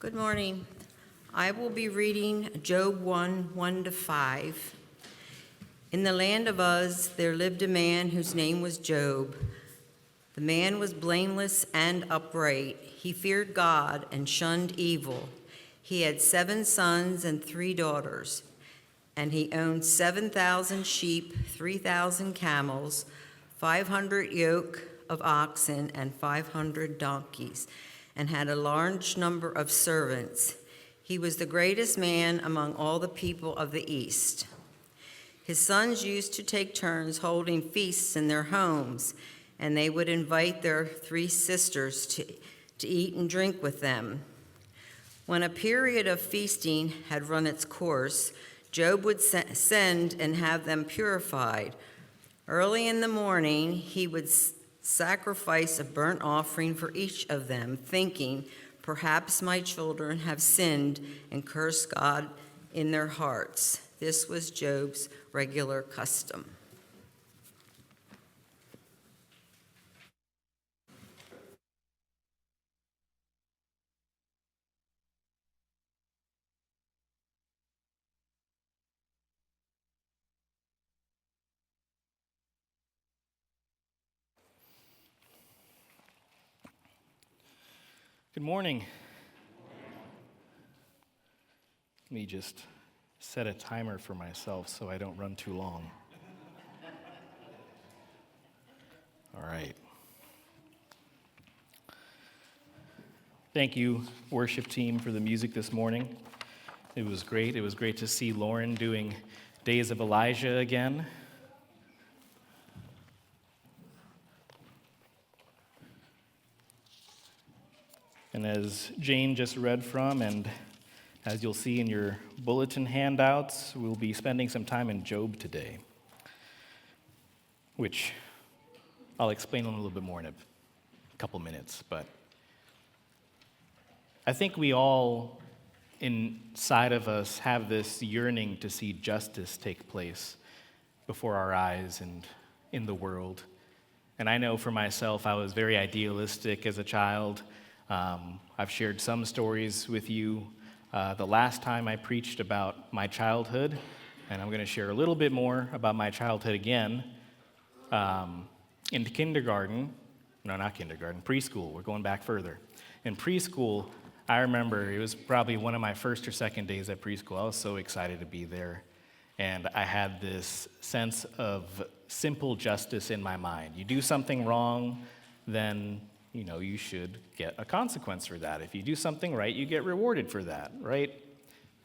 Good morning. I will be reading Job 1:1-5. In the land of Uz, there lived a man whose name was Job. The man was blameless and upright. He feared God and shunned evil. He had 7 sons and 3 daughters, and he owned 7,000 sheep, 3,000 camels, 500 yoke of oxen, and 500 donkeys, and had a large number of servants. He was the greatest man among all the people of the East. His sons used to take turns holding feasts in their homes, and they would invite their 3 sisters to eat and drink with them. When a period of feasting had run its course, Job would send and have them purified. Early in the morning, he would sacrifice a burnt offering for each of them, thinking, "Perhaps my children have sinned and cursed God in their hearts." This was Job's regular custom. Good morning. Let me just set a timer for myself so I don't run too long. All right. Thank you, worship team, for the music this morning. It was great. It was great to see Lauren doing Days of Elijah again. And as Jane just read from, and as you'll see in your bulletin handouts, we'll be spending some time in Job today, which I'll explain a little bit more in a couple minutes. But I think we all, inside of us, have this yearning to see justice take place before our eyes and in the world. And I know for myself, I was very idealistic as a child. I've shared some stories with you the last time I preached about my childhood, and I'm going to share a little bit more about my childhood again. In kindergarten, no, not kindergarten, preschool, we're going back further. In preschool, I remember it was probably one of my first or second days at preschool. I was so excited to be there, and I had this sense of simple justice in my mind. You do something wrong, then you should get a consequence for that. If you do something right, you get rewarded for that, right?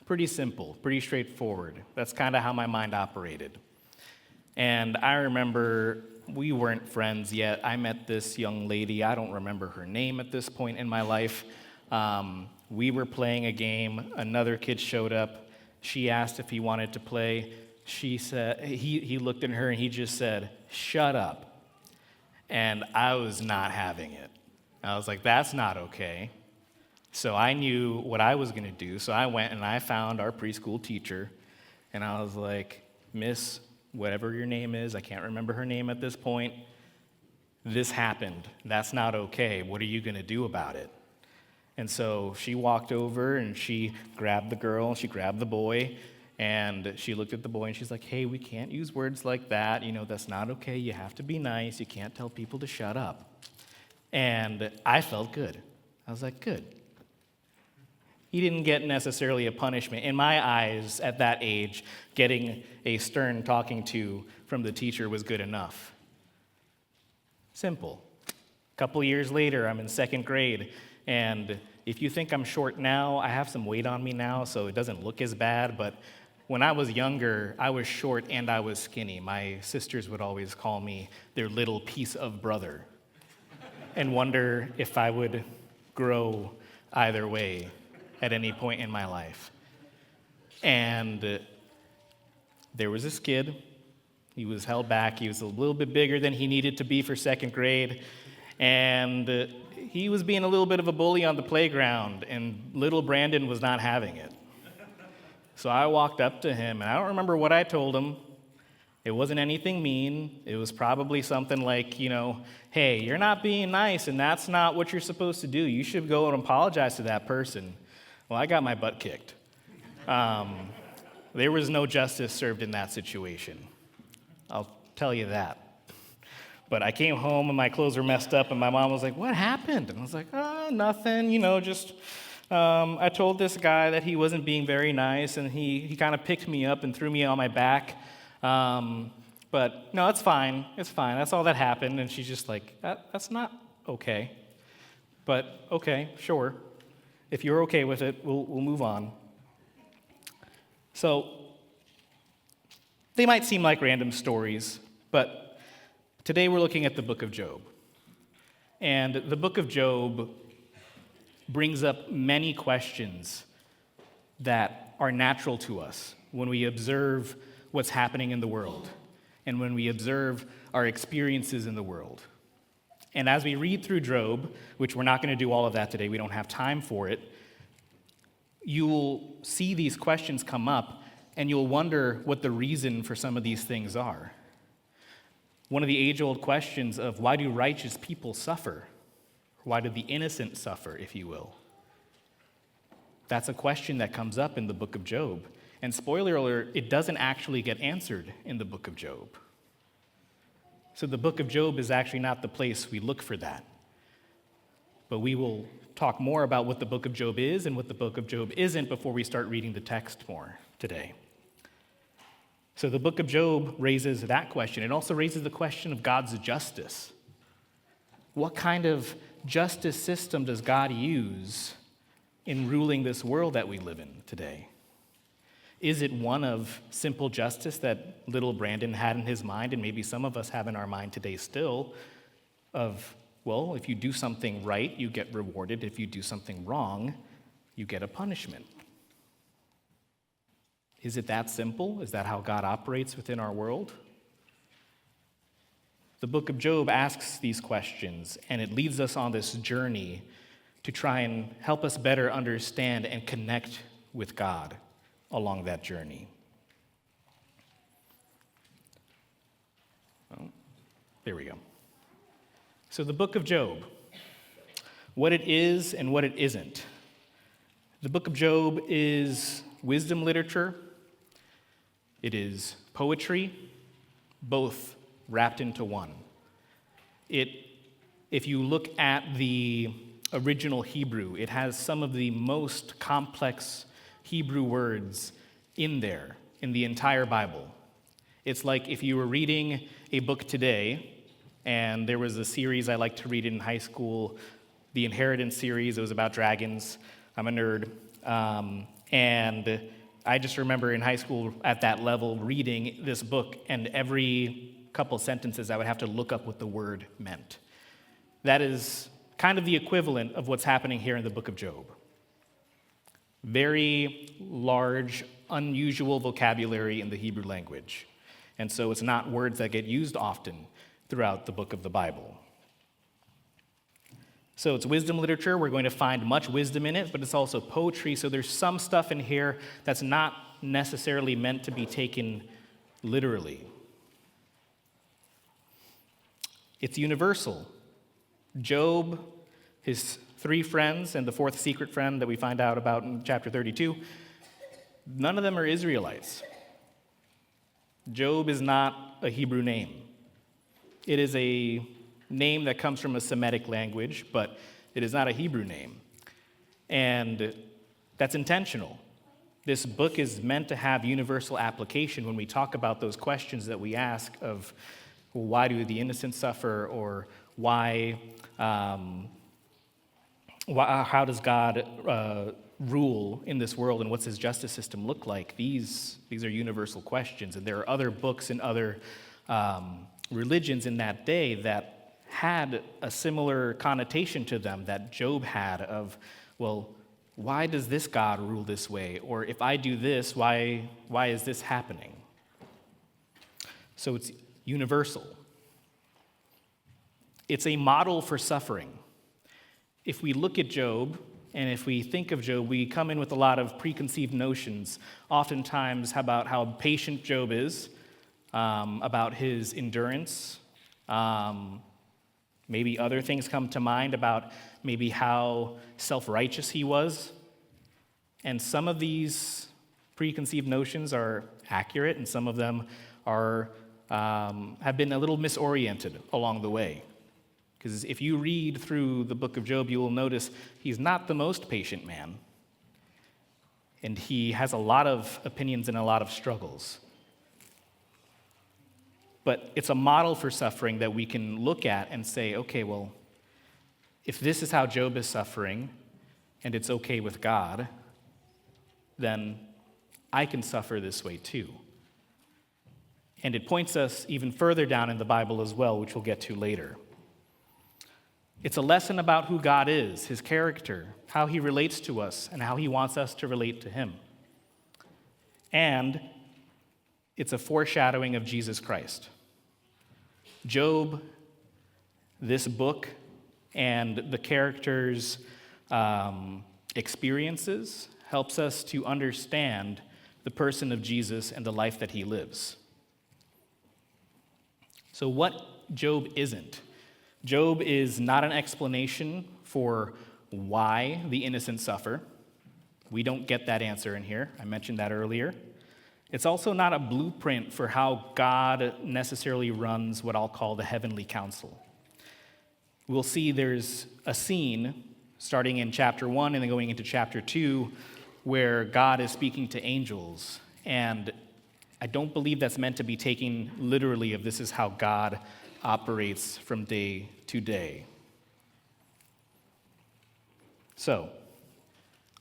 Pretty simple, pretty straightforward. That's kind of how my mind operated. And I remember we weren't friends yet. I met this young lady. I don't remember her name at this point in my life. We were playing a game. Another kid showed up. She asked if he wanted to play. She said, he looked at her and he just said, "Shut up." And I was not having it. I was like, that's not okay. So I knew what I was going to do. So I went and I found our preschool teacher. And I was like, "Miss, whatever your name is," I can't remember her name at this point, "this happened. That's not okay. What are you going to do about it?" And so she walked over and she grabbed the girl, she grabbed the boy, and she looked at the boy and she's like, "Hey, we can't use words like that. That's not okay. You have to be nice. You can't tell people to shut up." And I felt good. I was like, good. He didn't get necessarily a punishment. In my eyes, at that age, getting a stern talking to from the teacher was good enough. Simple. A couple years later, I'm in 2nd grade, and if you think I'm short now, I have some weight on me now, so it doesn't look as bad, but when I was younger, I was short and I was skinny. My sisters would always call me their little piece of brother and wonder if I would grow either way at any point in my life. And there was this kid. He was held back. He was a little bit bigger than he needed to be for 2nd grade. And he was being a little bit of a bully on the playground, and little Brandon was not having it. So I walked up to him, and I don't remember what I told him. It wasn't anything mean. It was probably something like, "Hey, you're not being nice, and that's not what you're supposed to do. You should go and apologize to that person." Well, I got my butt kicked. There was no justice served in that situation. I'll tell you that. But I came home and my clothes were messed up, and my mom was like, "What happened?" And I was like, nothing, just I told this guy that he wasn't being very nice, and he kind of picked me up and threw me on my back. But no, it's fine. It's fine. That's all that happened. And she's just like, that's not okay. But okay, sure. If you're okay with it, we'll move on. So they might seem like random stories, but today we're looking at the book of Job. And the book of Job brings up many questions that are natural to us when we observe what's happening in the world and when we observe our experiences in the world. And as we read through Job, which we're not going to do all of that today, we don't have time for it, you will see these questions come up and you'll wonder what the reason for some of these things are. One of the age-old questions of why do righteous people suffer? Why do the innocent suffer, if you will? That's a question that comes up in the book of Job. And spoiler alert, it doesn't actually get answered in the book of Job. So the book of Job is actually not the place we look for that. But we will talk more about what the book of Job is and what the book of Job isn't before we start reading the text more today. So the book of Job raises that question. It also raises the question of God's justice. What kind of justice system does God use in ruling this world that we live in today? Is it one of simple justice that little Brandon had in his mind, and maybe some of us have in our mind today still, of, well, if you do something right, you get rewarded. If you do something wrong, you get a punishment. Is it that simple? Is that how God operates within our world? The book of Job asks these questions, and it leads us on this journey to try and help us better understand and connect with God along that journey. Oh, there we go. So the book of Job, what it is and what it isn't. The book of Job is wisdom literature. It is poetry, both wrapped into one. If you look at the original Hebrew, it has some of the most complex Hebrew words in there, in the entire Bible. It's like if you were reading a book today, and there was a series I liked to read in high school, the Inheritance series. It was about dragons. I'm a nerd. And I just remember in high school at that level reading this book, and every couple sentences I would have to look up what the word meant. That is kind of the equivalent of what's happening here in the book of Job. Very large, unusual vocabulary in the Hebrew language. And so it's not words that get used often throughout the book of the Bible. So it's wisdom literature. We're going to find much wisdom in it, but it's also poetry. So there's some stuff in here that's not necessarily meant to be taken literally. It's universal. Job, his 3 friends, and the 4th secret friend that we find out about in chapter 32, none of them are Israelites. Job is not a Hebrew name. It is a name that comes from a Semitic language, but it is not a Hebrew name. And that's intentional. This book is meant to have universal application when we talk about those questions that we ask of, well, why do the innocent suffer, or how does God rule in this world, and what's his justice system look like? These are universal questions, and there are other books and other religions in that day that had a similar connotation to them that Job had of, well, why does this God rule this way? Or if I do this, why is this happening? So it's universal. It's a model for suffering. If we look at Job, and if we think of Job, we come in with a lot of preconceived notions, oftentimes about how patient Job is, about his endurance. Maybe other things come to mind about maybe how self-righteous he was. And some of these preconceived notions are accurate, and some of them are have been a little misoriented along the way. Because if you read through the book of Job, you will notice he's not the most patient man. And he has a lot of opinions and a lot of struggles. But it's a model for suffering that we can look at and say, okay, well, if this is how Job is suffering, and it's okay with God, then I can suffer this way too. And it points us even further down in the Bible as well, which we'll get to later. It's a lesson about who God is, his character, how he relates to us, and how he wants us to relate to him. And it's a foreshadowing of Jesus Christ. Job, this book, and the character's experiences helps us to understand the person of Jesus and the life that he lives. So what Job isn't. Job is not an explanation for why the innocent suffer. We don't get that answer in here. I mentioned that earlier. It's also not a blueprint for how God necessarily runs what I'll call the heavenly council. We'll see there's a scene starting in chapter 1 and then going into chapter 2 where God is speaking to angels. And I don't believe that's meant to be taken literally of this is how God operates from day to day. So,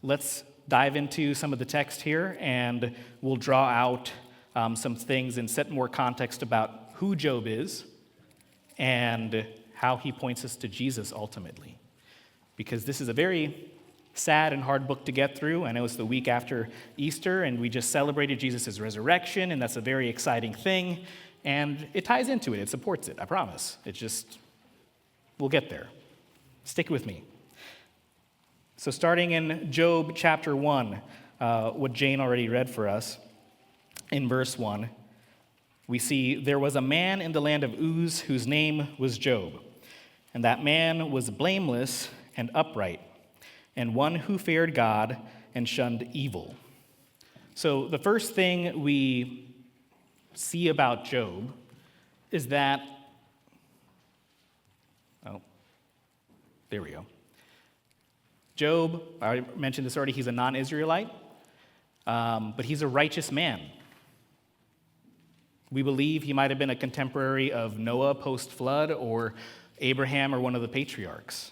let's dive into some of the text here, and we'll draw out some things and set more context about who Job is and how he points us to Jesus ultimately. Because this is a very sad and hard book to get through. I know it's the week after Easter, and we just celebrated Jesus' resurrection, and that's a very exciting thing. And it ties into it. It supports it, I promise. It's just, we'll get there. Stick with me. So starting in Job chapter 1, what Jane already read for us, in verse 1, we see, there was a man in the land of Uz whose name was Job. And that man was blameless and upright, and one who feared God and shunned evil. So the first thing we see about Job is that, there we go. Job, I mentioned this already, he's a non-Israelite, but he's a righteous man. We believe he might have been a contemporary of Noah post-flood or Abraham or one of the patriarchs.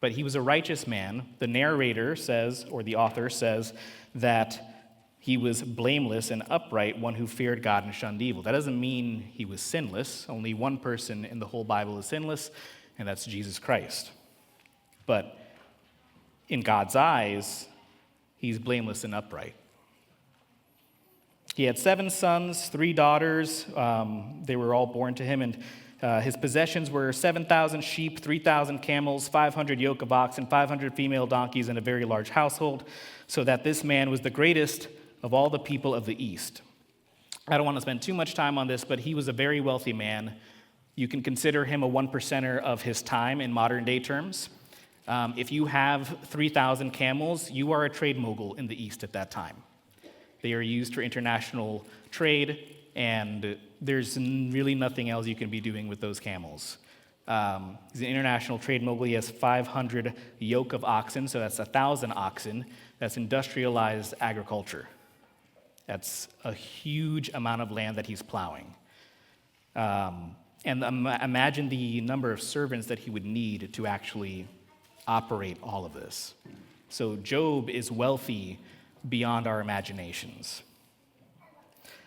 But he was a righteous man. The narrator says, or the author says, that he was blameless and upright, one who feared God and shunned evil. That doesn't mean he was sinless. Only one person in the whole Bible is sinless, and that's Jesus Christ. But in God's eyes, he's blameless and upright. He had 7 sons, 3 daughters. They were all born to him, and his possessions were 7,000 sheep, 3,000 camels, 500 yoke of oxen, 500 female donkeys, and a very large household, so that this man was the greatest of all the people of the East. I don't want to spend too much time on this, but he was a very wealthy man. You can consider him a 1%er of his time in modern day terms. If you have 3,000 camels, you are a trade mogul in the East at that time. They are used for international trade, and there's really nothing else you can be doing with those camels. He's an international trade mogul. He has 500 yoke of oxen, so that's 1,000 oxen. That's industrialized agriculture. That's a huge amount of land that he's plowing. And imagine the number of servants that he would need to actually operate all of this. So Job is wealthy beyond our imaginations.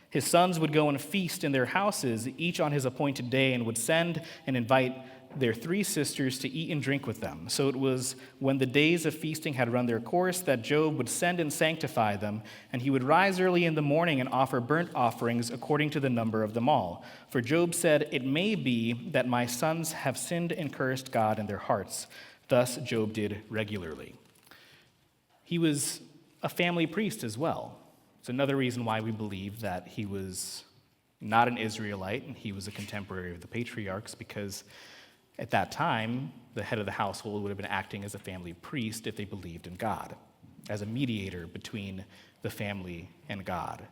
His sons would go and feast in their houses, each on his appointed day, and would send and invite their 3 sisters to eat and drink with them. So it was when the days of feasting had run their course that Job would send and sanctify them, and he would rise early in the morning and offer burnt offerings according to the number of them all. For Job said, "It may be that my sons have sinned and cursed God in their hearts." Thus Job did regularly. He was a family priest as well. It's another reason why we believe that he was not an Israelite and he was a contemporary of the patriarchs, because At that time, the head of the household would have been acting as a family priest if they believed in God, as a mediator between the family and God.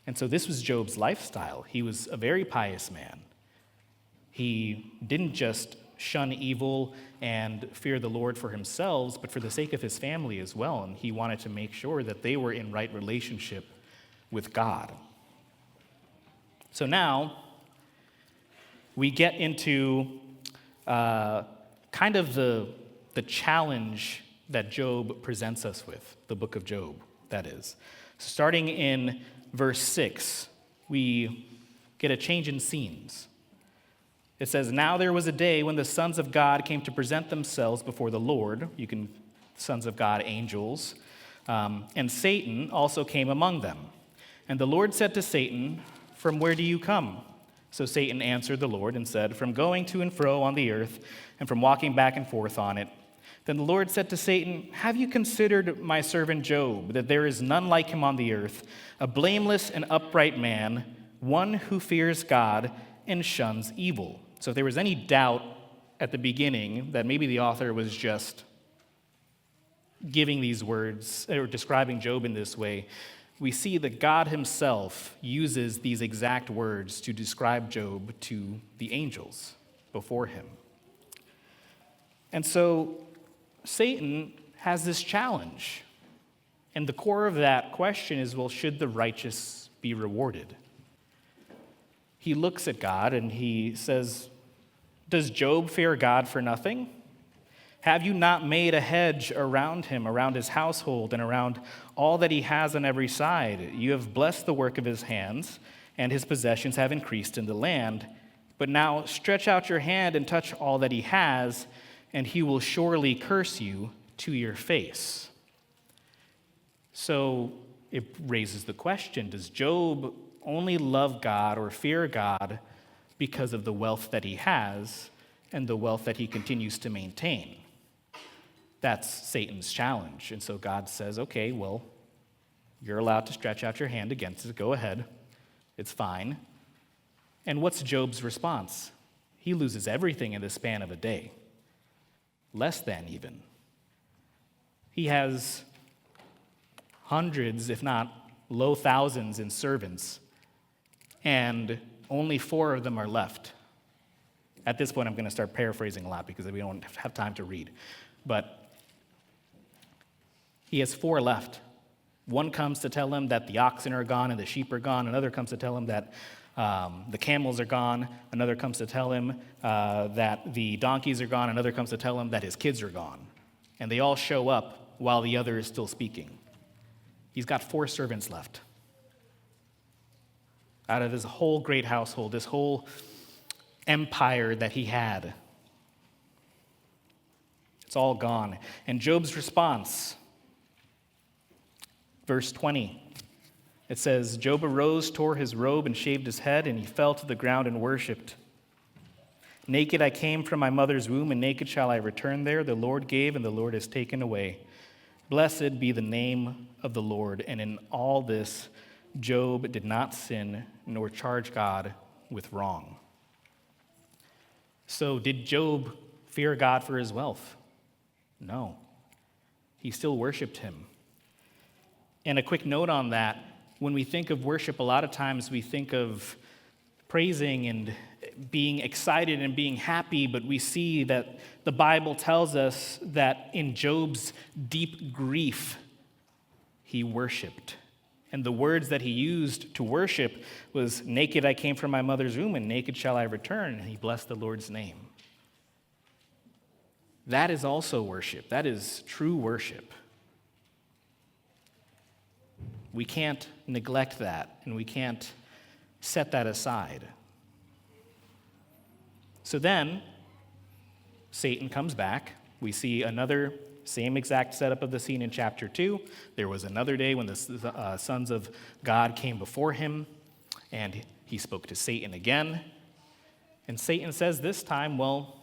And so this was Job's lifestyle. He was a very pious man. He didn't just shun evil and fear the Lord for himself, but for the sake of his family as well. And he wanted to make sure that they were in right relationship with God. So now we get into kind of the challenge that Job presents us with, the book of Job, that is. Starting in verse 6, we get a change in scenes. It says, "Now there was a day when the sons of God came to present themselves before the Lord." Sons of God, angels. "And Satan also came among them. And the Lord said to Satan, 'From where do you come?' So Satan answered the Lord and said, 'From going to and fro on the earth, and from walking back and forth on it.' Then the Lord said to Satan, 'Have you considered my servant Job, that there is none like him on the earth, a blameless and upright man, one who fears God and shuns evil?'" So if there was any doubt at the beginning that maybe the author was just giving these words or describing Job in this way, we see that God himself uses these exact words to describe Job to the angels before him. And so Satan has this challenge. And the core of that question is, well, should the righteous be rewarded? He looks at God and he says, "Does Job fear God for nothing? Have you not made a hedge around him, around his household, and around all that he has on every side? You have blessed the work of his hands, and his possessions have increased in the land. But now stretch out your hand and touch all that he has, and he will surely curse you to your face." So it raises the question, does Job only love God or fear God because of the wealth that he has and the wealth that he continues to maintain? That's Satan's challenge. And so God says, okay, well, you're allowed to stretch out your hand against it. Go ahead. It's fine. And what's Job's response? He loses everything in the span of a day. Less than even. He has hundreds, if not low thousands, in servants, and only 4 of them are left. At this point, I'm going to start paraphrasing a lot because we don't have time to read. But he has 4 left. One comes to tell him that the oxen are gone and the sheep are gone. Another comes to tell him that the camels are gone. Another comes to tell him that the donkeys are gone. Another comes to tell him that his kids are gone. And they all show up while the other is still speaking. He's got 4 servants left. Out of his whole great household, this whole empire that he had. It's all gone. And Job's response, verse 20, it says, "Job arose, tore his robe, and shaved his head, and he fell to the ground and worshipped. 'Naked I came from my mother's womb, and naked shall I return there. The Lord gave, and the Lord has taken away. Blessed be the name of the Lord.' And in all this, Job did not sin nor charge God with wrong." So did Job fear God for his wealth? No. He still worshiped him. And a quick note on that, when we think of worship, a lot of times we think of praising and being excited and being happy, but we see that the Bible tells us that in Job's deep grief, he worshiped. And the words that he used to worship was, "Naked I came from my mother's womb, and naked shall I return." And he blessed the Lord's name. That is also worship. That is true worship. We can't neglect that, and we can't set that aside. So then, Satan comes back. We see another same exact setup of the scene in chapter 2. There was another day when the sons of God came before him, and he spoke to Satan again. And Satan says this time, well,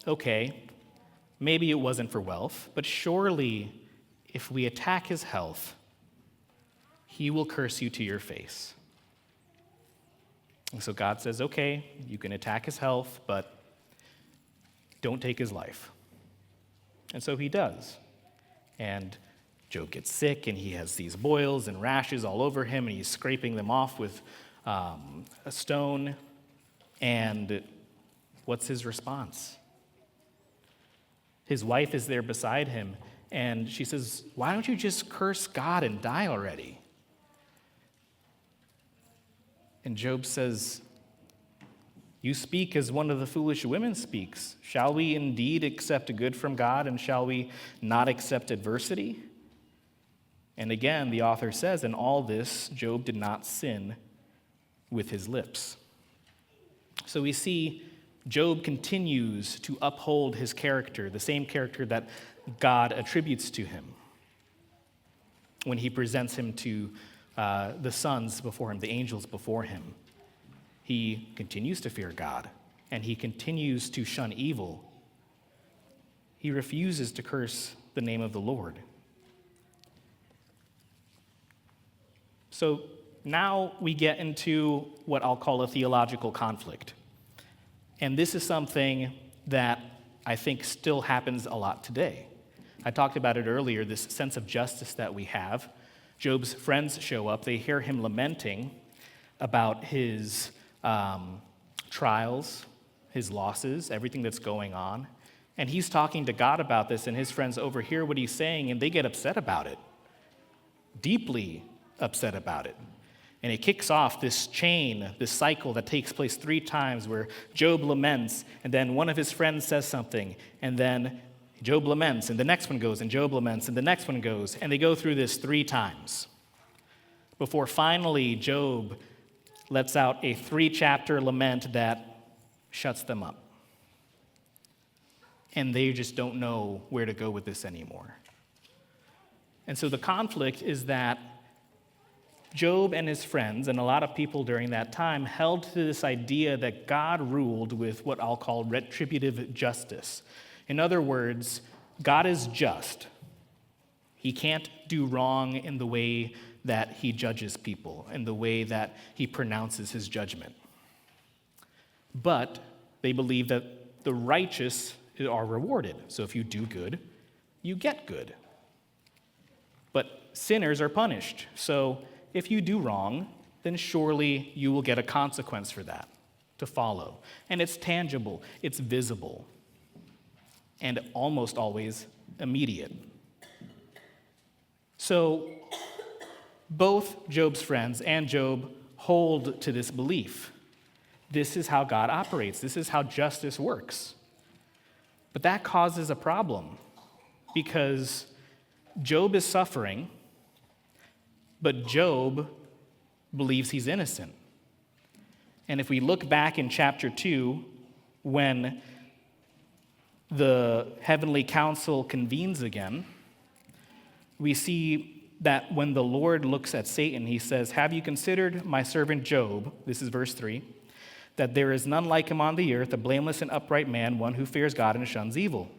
okay, maybe it wasn't for wealth, but surely if we attack his health, he will curse you to your face. And so God says, okay, you can attack his health, but don't take his life. And so he does. And Job gets sick, and he has these boils and rashes all over him, and he's scraping them off with a stone. And what's his response? His wife is there beside him, and she says, "Why don't you just curse God and die already?" And Job says, "You speak as one of the foolish women speaks. Shall we indeed accept good from God, and shall we not accept adversity?" And again, the author says, "In all this, Job did not sin with his lips." So we see Job continues to uphold his character, the same character that God attributes to him when he presents him to the sons before him, the angels before him. He continues to fear God, and he continues to shun evil. He refuses to curse the name of the Lord. So now we get into what I'll call a theological conflict. And this is something that I think still happens a lot today. I talked about it earlier, this sense of justice that we have. Job's friends show up. They hear him lamenting about his trials, his losses, everything that's going on. And he's talking to God about this, and his friends overhear what he's saying, and they get upset about it, deeply upset about it. And it kicks off this chain, this cycle that takes place 3 times where Job laments, and then one of his friends says something, and then Job laments, and the next one goes, and Job laments, and the next one goes, and they go through this 3 times before finally Job lets out a 3-chapter lament that shuts them up. And they just don't know where to go with this anymore. And so the conflict is that Job and his friends, and a lot of people during that time, held to this idea that God ruled with what I'll call retributive justice. In other words, God is just. He can't do wrong in the way that he judges people, in the way that he pronounces his judgment. But they believe that the righteous are rewarded. So if you do good, you get good. But sinners are punished. So if you do wrong, then surely you will get a consequence for that to follow. And it's tangible, it's visible, and almost always immediate. So both Job's friends and Job hold to this belief. This is how God operates. This is how justice works. But that causes a problem because Job is suffering, but Job believes he's innocent. And if we look back in chapter 2, when the heavenly council convenes again, we see that when the Lord looks at Satan, he says, "Have you considered my servant Job?" This is verse 3. "That there is none like him on the earth, a blameless and upright man, one who fears God and shuns evil.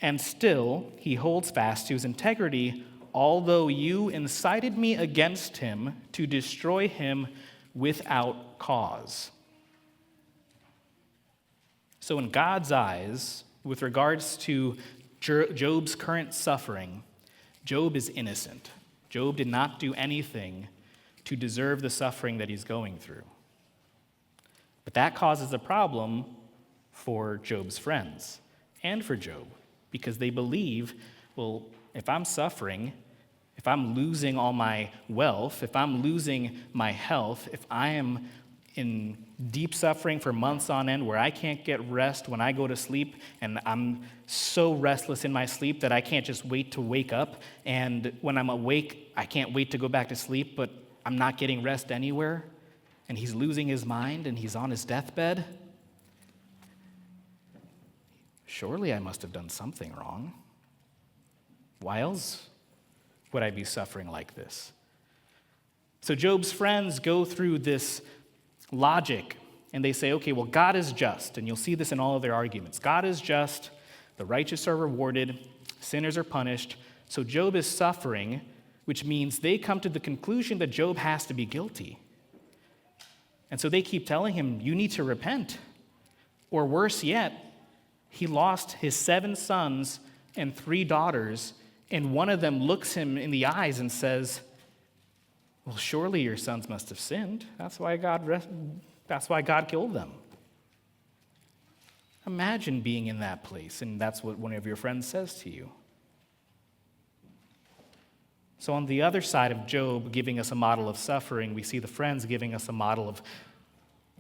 And still he holds fast to his integrity, although you incited me against him to destroy him without cause." So in God's eyes, with regards to Job's current suffering, Job is innocent. Job did not do anything to deserve the suffering that he's going through. But that causes a problem for Job's friends and for Job, because they believe, well, if I'm suffering, if I'm losing all my wealth, if I'm losing my health, if I am in deep suffering for months on end where I can't get rest when I go to sleep, and I'm so restless in my sleep that I can't just wait to wake up, and when I'm awake, I can't wait to go back to sleep, but I'm not getting rest anywhere, and he's losing his mind, and he's on his deathbed. Surely I must have done something wrong. Why else would I be suffering like this? So Job's friends go through this logic, and they say, okay, well, God is just, and you'll see this in all of their arguments. God is just, the righteous are rewarded, sinners are punished, so Job is suffering, which means they come to the conclusion that Job has to be guilty. And so they keep telling him, you need to repent. Or worse yet, He lost his 7 sons and 3 daughters, and one of them looks him in the eyes and says, well, surely your sons must have sinned. That's why God killed them. Imagine being in that place, and that's what one of your friends says to you. So on the other side of Job giving us a model of suffering, we see the friends giving us a model of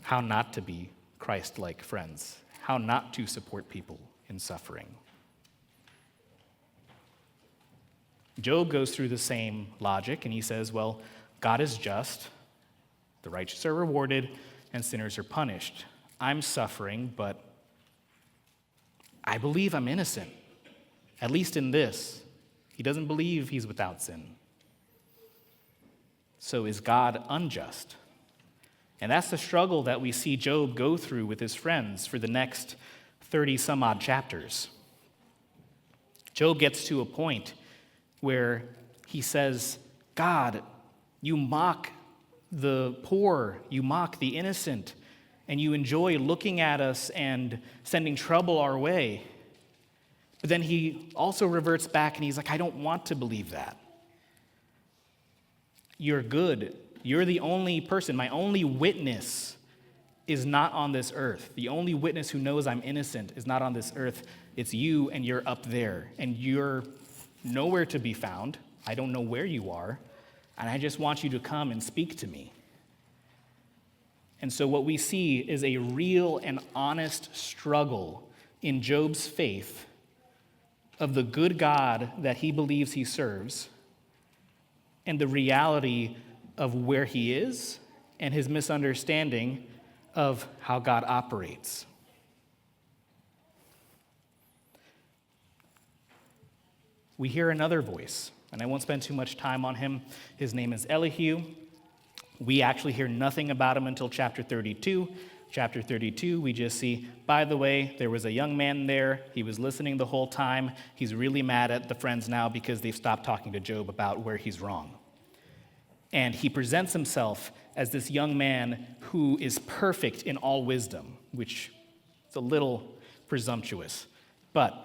how not to be Christ-like friends, how not to support people in suffering. Job goes through the same logic, and he says, well, God is just, the righteous are rewarded, and sinners are punished. I'm suffering, but I believe I'm innocent, at least in this. He doesn't believe he's without sin. So is God unjust? And that's the struggle that we see Job go through with his friends for the next 30-some-odd chapters. Job gets to a point where he says, God, you mock the poor, you mock the innocent, and you enjoy looking at us and sending trouble our way. But then he also reverts back and he's like, I don't want to believe that. You're good. You're the only person. My only witness is not on this earth. The only witness who knows I'm innocent is not on this earth. It's you, and you're up there. And you're nowhere to be found. I don't know where you are. And I just want you to come and speak to me. And so what we see is a real and honest struggle in Job's faith of the good God that he believes he serves and the reality of where he is and his misunderstanding of how God operates. We hear another voice, and I won't spend too much time on him. His name is Elihu. We actually hear nothing about him until chapter 32. Chapter 32, we just see, by the way, there was a young man there. He was listening the whole time. He's really mad at the friends now because they've stopped talking to Job about where he's wrong. And he presents himself as this young man who is perfect in all wisdom, which is a little presumptuous. But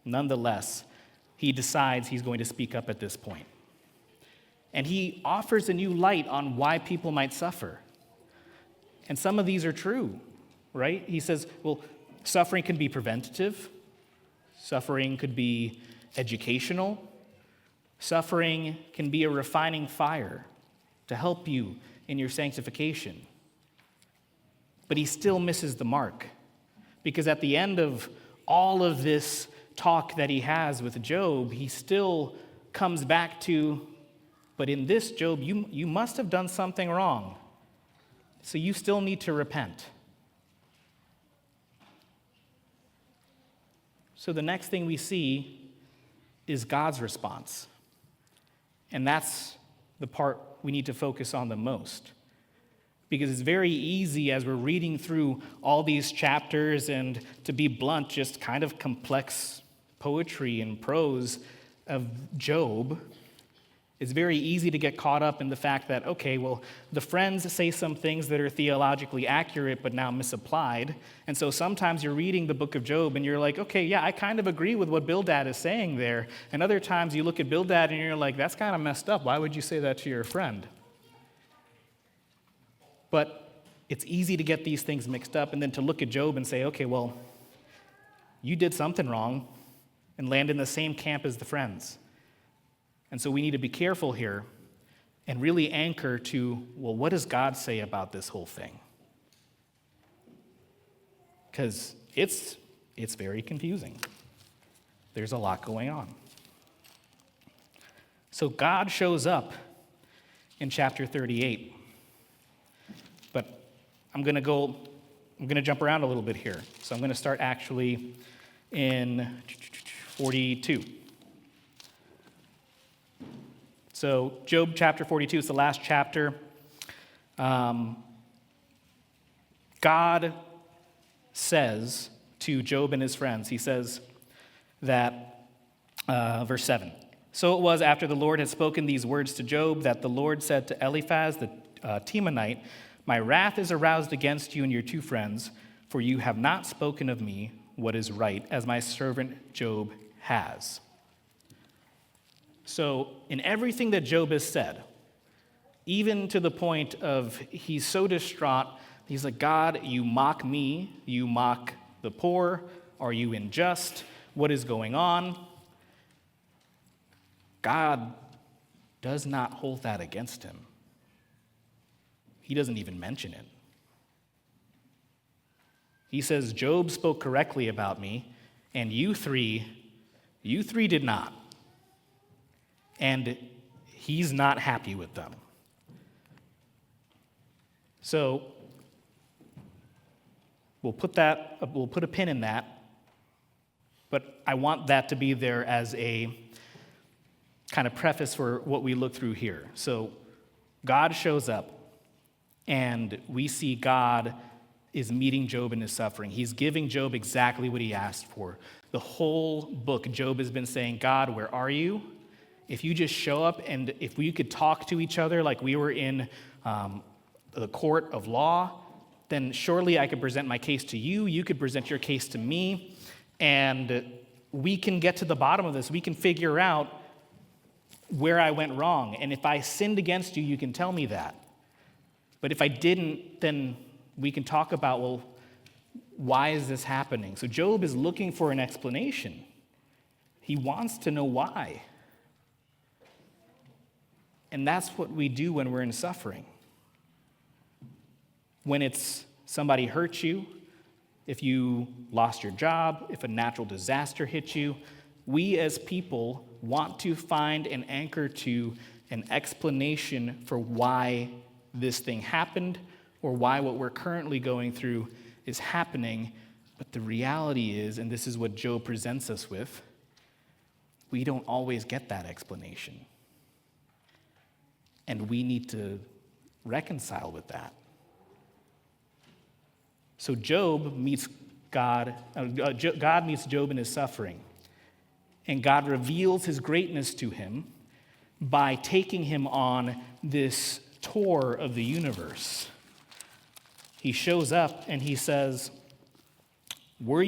nonetheless, he decides he's going to speak up at this point. And he offers a new light on why people might suffer. And some of these are true, right? He says, well, suffering can be preventative. Suffering could be educational. Suffering can be a refining fire to help you in your sanctification. But he still misses the mark, because at the end of all of this talk that he has with Job, he still comes back to, but in this, Job, you must have done something wrong. So you still need to repent. So the next thing we see is God's response. And that's the part we need to focus on the most. Because it's very easy as we're reading through all these chapters and, to be blunt, just kind of complex poetry and prose of Job, it's very easy to get caught up in the fact that, okay, well, the friends say some things that are theologically accurate but now misapplied. And so sometimes you're reading the book of Job and you're like, okay, yeah, I kind of agree with what Bildad is saying there. And other times you look at Bildad and you're like, that's kind of messed up. Why would you say that to your friend? But it's easy to get these things mixed up and then to look at Job and say, okay, well, you did something wrong and land in the same camp as the friends. And so we need to be careful here and really anchor to, well, what does God say about this whole thing? Because it's very confusing. There's a lot going on. So God shows up in chapter 38. But I'm going to jump around a little bit here. So I'm going to start actually in 42. So Job chapter 42 is the last chapter. God says to Job and his friends, he says that, verse 7, so it was after the Lord had spoken these words to Job that the Lord said to Eliphaz the Temanite, my wrath is aroused against you and your 2 friends, for you have not spoken of me what is right, as my servant Job has. So, in everything that Job has said, even to the point of he's so distraught, he's like, God, you mock me, you mock the poor, are you unjust? What is going on? God does not hold that against him. He doesn't even mention it. He says, Job spoke correctly about me, and you three did not. And he's not happy with them. So we'll put a pin in that, but I want that to be there as a kind of preface for what we look through here. So God shows up, and we see God is meeting Job in his suffering. He's giving Job exactly what he asked for. The whole book, Job has been saying, God, where are you? If you just show up, and if we could talk to each other like we were in the court of law, then surely I could present my case to you, you could present your case to me, and we can get to the bottom of this. We can figure out where I went wrong. And if I sinned against you, you can tell me that. But if I didn't, then we can talk about, well, why is this happening? So Job is looking for an explanation. He wants to know why. And that's what we do when we're in suffering. When it's somebody hurt you, if you lost your job, if a natural disaster hit you, we as people want to find an anchor to an explanation for why this thing happened or why what we're currently going through is happening. But the reality is, and this is what Job presents us with, we don't always get that explanation. And we need to reconcile with that. So Job meets God meets Job in his suffering. And God reveals his greatness to him by taking him on this tour of the universe. He shows up and he says, where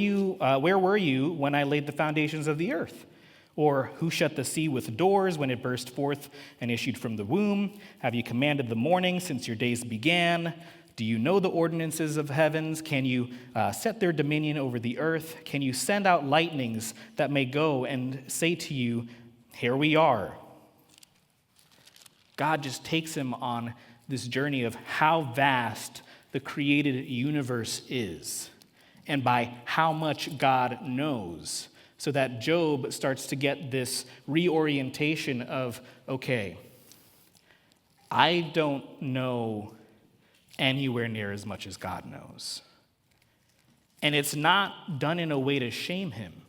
were you when I laid the foundations of the earth? Or who shut the sea with doors when it burst forth and issued from the womb? Have you commanded the morning since your days began? Do you know the ordinances of heavens? Can you set their dominion over the earth? Can you send out lightnings that may go and say to you, here we are? God just takes him on this journey of how vast the created universe is, and by how much God knows, so that Job starts to get this reorientation of, okay, I don't know anywhere near as much as God knows. And it's not done in a way to shame him.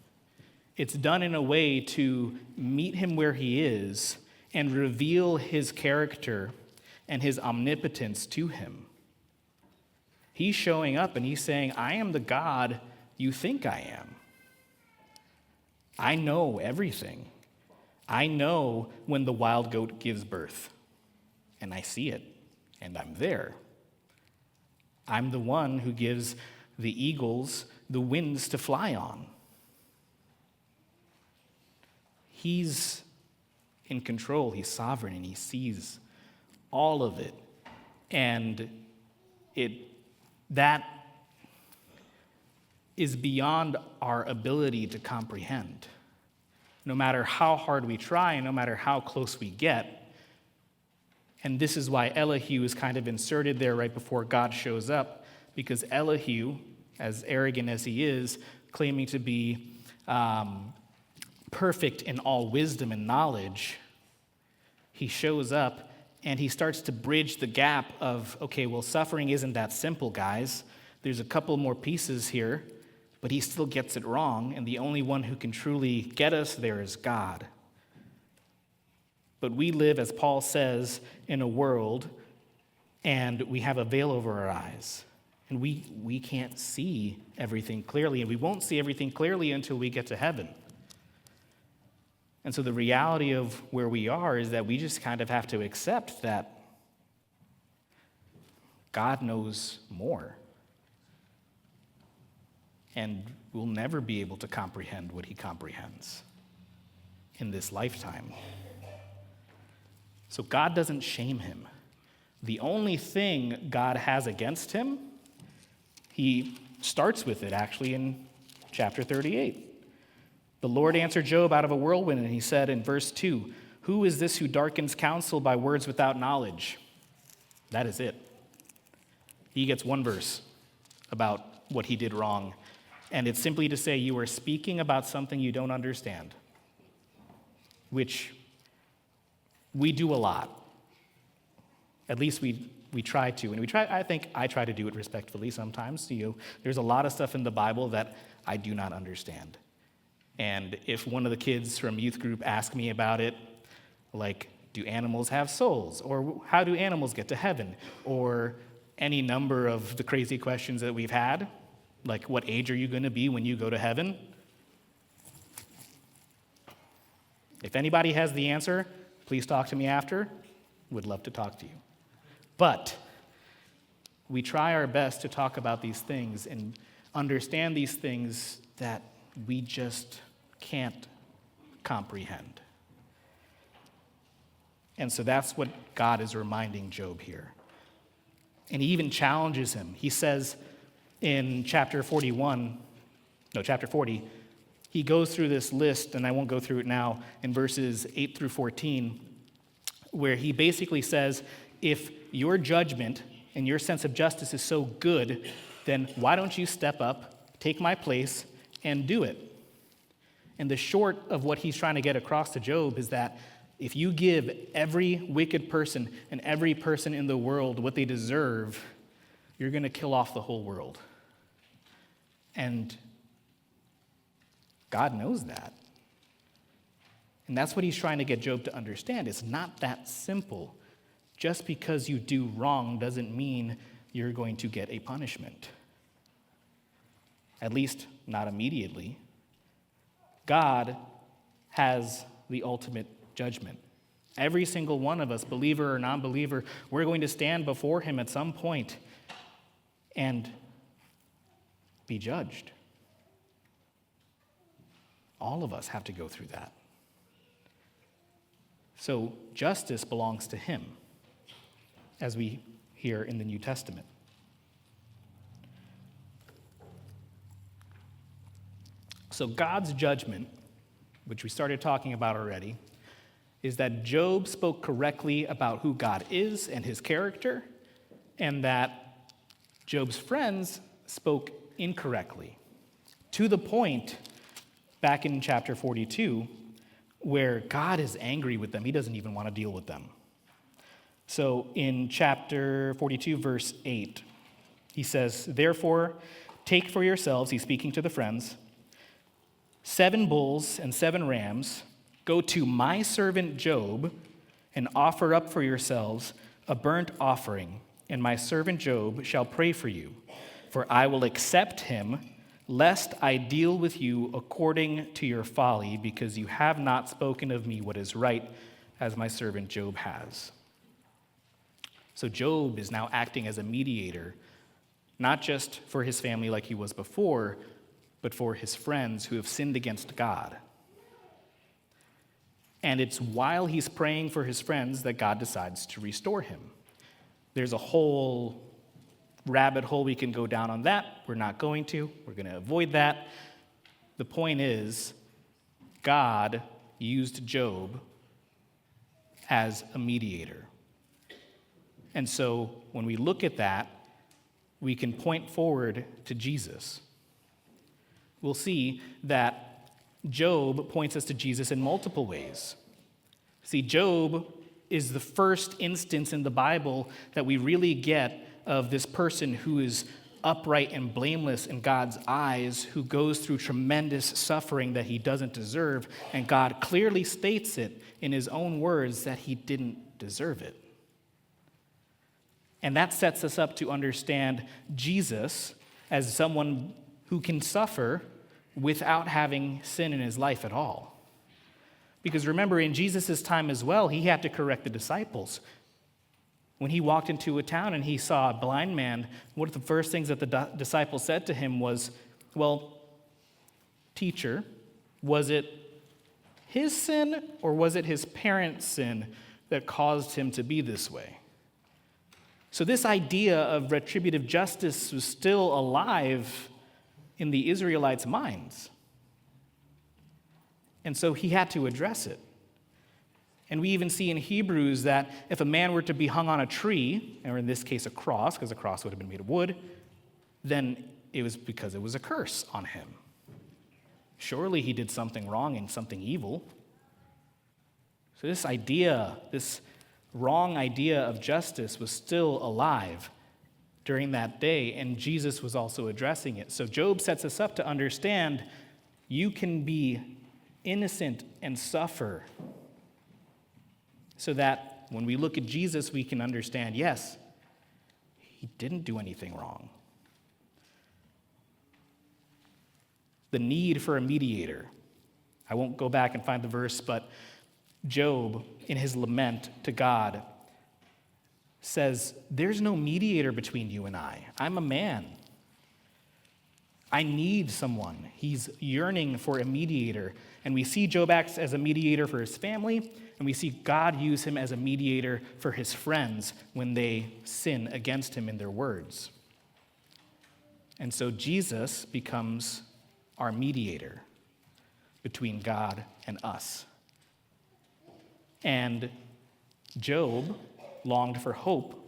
It's done in a way to meet him where he is and reveal his character and his omnipotence to him. He's showing up and he's saying, I am the God you think I am. I know everything. I know when the wild goat gives birth, and I see it, and I'm there. I'm the one who gives the eagles the winds to fly on. He's in control, he's sovereign, and he sees all of it. And that is beyond our ability to comprehend. No matter how hard we try, and no matter how close we get. And this is why Elihu is kind of inserted there right before God shows up, because Elihu, as arrogant as he is, claiming to be perfect in all wisdom and knowledge, he shows up and he starts to bridge the gap of, okay, well, suffering isn't that simple, guys. There's a couple more pieces here, but he still gets it wrong, and the only one who can truly get us there is God. But we live, as Paul says, in a world, and we have a veil over our eyes. And we can't see everything clearly, and we won't see everything clearly until we get to heaven. And so the reality of where we are is that we just kind of have to accept that God knows more. and we'll never be able to comprehend what he comprehends in this lifetime. So God doesn't shame him. The only thing God has against him, he starts with it actually in chapter 38. The Lord answered Job out of a whirlwind, and he said in verse 2, "Who is this who darkens counsel by words without knowledge?" That is it. He gets one verse about what he did wrong, and it's simply to say you are speaking about something you don't understand, which we do a lot. At least we try to, and I think I try to do it respectfully sometimes. There's a lot of stuff in the Bible that I do not understand. And if one of the kids from youth group ask me about it, like, do animals have souls? Or how do animals get to heaven? Or any number of the crazy questions that we've had, like, what age are you going to be when you go to heaven? If anybody has the answer, please talk to me after. Would love to talk to you. But we try our best to talk about these things and understand these things that we just can't comprehend. And so that's what God is reminding Job here. And he even challenges him. He says in chapter 40, he goes through this list, and I won't go through it now, in verses 8 through 14, where he basically says, if your judgment and your sense of justice is so good, then why don't you step up, take my place, and do it? And the short of what he's trying to get across to Job is that if you give every wicked person and every person in the world what they deserve, you're going to kill off the whole world. And God knows that. And that's what he's trying to get Job to understand. It's not that simple. Just because you do wrong doesn't mean you're going to get a punishment. At least not immediately. God has the ultimate judgment. Every single one of us, believer or non-believer, we're going to stand before him at some point and be judged. All of us have to go through that. So justice belongs to him, as we hear in the New Testament. So God's judgment, which we started talking about already, is that Job spoke correctly about who God is and his character, and that Job's friends spoke incorrectly, to the point back in chapter 42 where God is angry with them. He doesn't even want to deal with them. So in chapter 42, verse 8, he says, "Therefore, take for yourselves," he's speaking to the friends, "7 bulls and 7 rams, go to my servant Job and offer up for yourselves a burnt offering, and my servant Job shall pray for you, for I will accept him, lest I deal with you according to your folly, because you have not spoken of me what is right, as my servant Job has." So Job is now acting as a mediator, not just for his family like he was before, but for his friends who have sinned against God. And it's while he's praying for his friends that God decides to restore him. There's a whole rabbit hole we can go down on that. We're not going to. We're going to avoid that. The point is, God used Job as a mediator. And so when we look at that, we can point forward to Jesus. We'll see that Job points us to Jesus in multiple ways. See, Job is the first instance in the Bible that we really get of this person who is upright and blameless in God's eyes, who goes through tremendous suffering that he doesn't deserve, and God clearly states it in his own words that he didn't deserve it. And that sets us up to understand Jesus as someone who can suffer without having sin in his life at all. Because remember, in Jesus' time as well, he had to correct the disciples. When he walked into a town and he saw a blind man, one of the first things that the disciples said to him was, Well, teacher, was it his sin or was it his parents' sin that caused him to be this way? So this idea of retributive justice was still alive in the Israelites' minds. And so he had to address it. And we even see in Hebrews that if a man were to be hung on a tree, or in this case a cross, because a cross would have been made of wood, then it was because it was a curse on him. Surely he did something wrong and something evil. So this idea, this wrong idea of justice was still alive during that day, and Jesus was also addressing it. So Job sets us up to understand you can be innocent and suffer, so that when we look at Jesus, we can understand, yes, he didn't do anything wrong. The need for a mediator. I won't go back and find the verse, but Job, in his lament to God, says, there's no mediator between you and I. I'm a man. I need someone. He's yearning for a mediator. And we see Job acts as a mediator for his family, and we see God use him as a mediator for his friends when they sin against him in their words. And so Jesus becomes our mediator between God and us. And Job longed for hope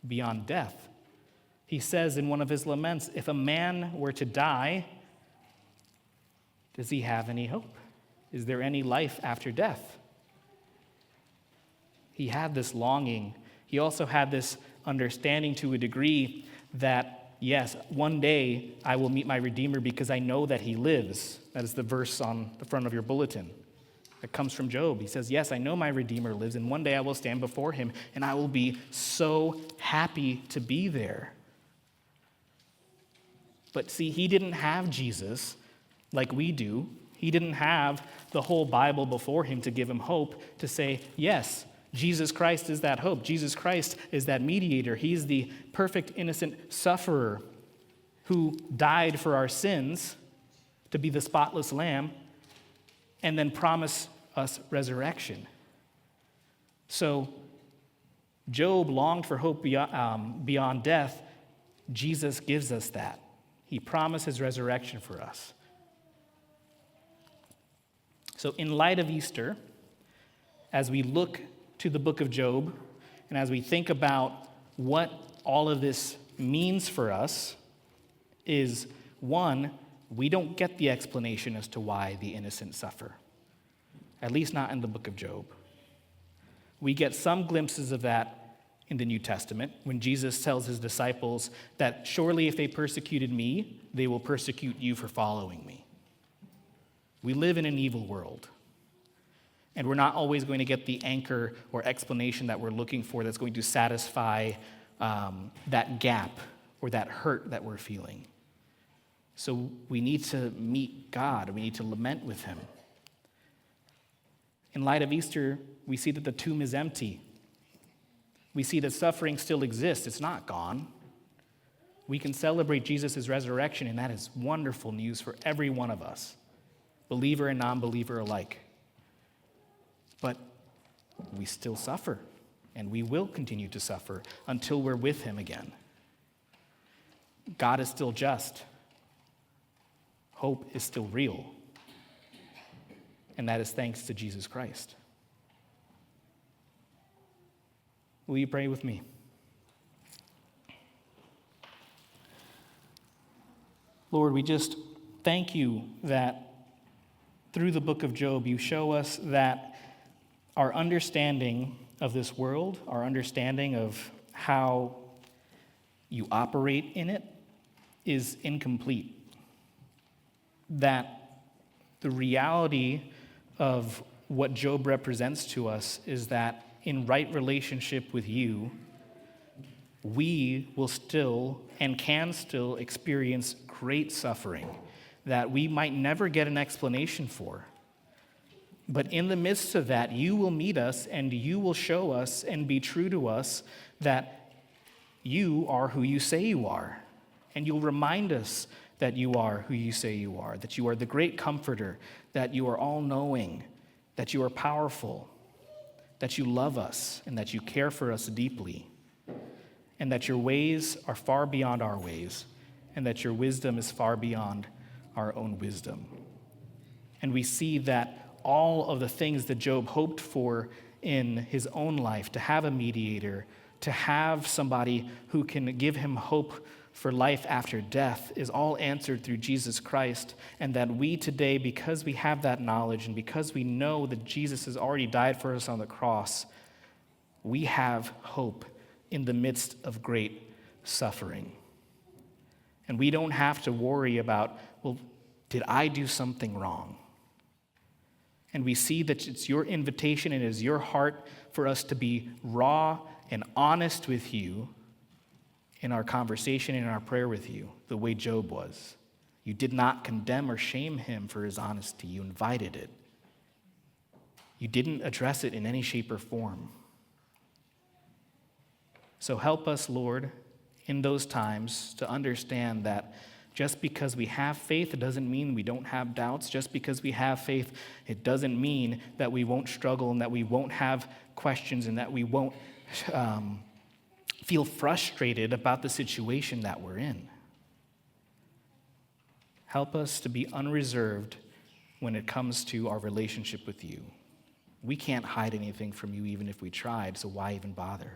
beyond death. He says in one of his laments, if a man were to die, does he have any hope? Is there any life after death? He had this longing. He also had this understanding to a degree that, yes, one day I will meet my Redeemer because I know that he lives. That is the verse on the front of your bulletin. That comes from Job. He says, yes, I know my Redeemer lives, and one day I will stand before him, and I will be so happy to be there. But see, he didn't have Jesus like we do. He didn't have the whole Bible before him to give him hope, to say, yes, Jesus Christ is that hope. Jesus Christ is that mediator. He's the perfect, innocent sufferer who died for our sins to be the spotless lamb and then promise us resurrection. So Job longed for hope beyond death. Jesus gives us that. He promises resurrection for us. So in light of Easter, as we look to the book of Job, and as we think about what all of this means for us, is one, we don't get the explanation as to why the innocent suffer, at least not in the book of Job. We get some glimpses of that in the New Testament when Jesus tells his disciples that surely if they persecuted me, they will persecute you for following me. We live in an evil world. And we're not always going to get the anchor or explanation that we're looking for that's going to satisfy that gap or that hurt that we're feeling. So we need to meet God. We need to lament with him. In light of Easter, we see that the tomb is empty. We see that suffering still exists. It's not gone. We can celebrate Jesus' resurrection, and that is wonderful news for every one of us, believer and non-believer alike. But we still suffer, and we will continue to suffer until we're with him again. God is still just. Hope is still real. And that is thanks to Jesus Christ. Will you pray with me? Lord, we just thank you that through the book of Job, you show us that our understanding of this world, our understanding of how you operate in it, is incomplete. That the reality of what Job represents to us is that in right relationship with you, we will still and can still experience great suffering that we might never get an explanation for. But in the midst of that, you will meet us and you will show us and be true to us that you are who you say you are. And you'll remind us that you are who you say you are, that you are the great comforter, that you are all-knowing, that you are powerful, that you love us, and that you care for us deeply, and that your ways are far beyond our ways, and that your wisdom is far beyond our own wisdom. And we see that all of the things that Job hoped for in his own life, to have a mediator, to have somebody who can give him hope for life after death, is all answered through Jesus Christ. And that we today, because we have that knowledge and because we know that Jesus has already died for us on the cross, we have hope in the midst of great suffering. And we don't have to worry about, well, did I do something wrong? And we see that it's your invitation and it is your heart for us to be raw and honest with you in our conversation and in our prayer with you, the way Job was. You did not condemn or shame him for his honesty. You invited it. You didn't address it in any shape or form. So help us, Lord, in those times to understand that just because we have faith, it doesn't mean we don't have doubts. Just because we have faith, it doesn't mean that we won't struggle and that we won't have questions and that we won't feel frustrated about the situation that we're in. Help us to be unreserved when it comes to our relationship with you. We can't hide anything from you even if we tried, so why even bother?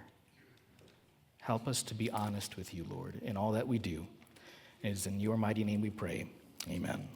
Help us to be honest with you, Lord, in all that we do. It is in your mighty name we pray. Amen.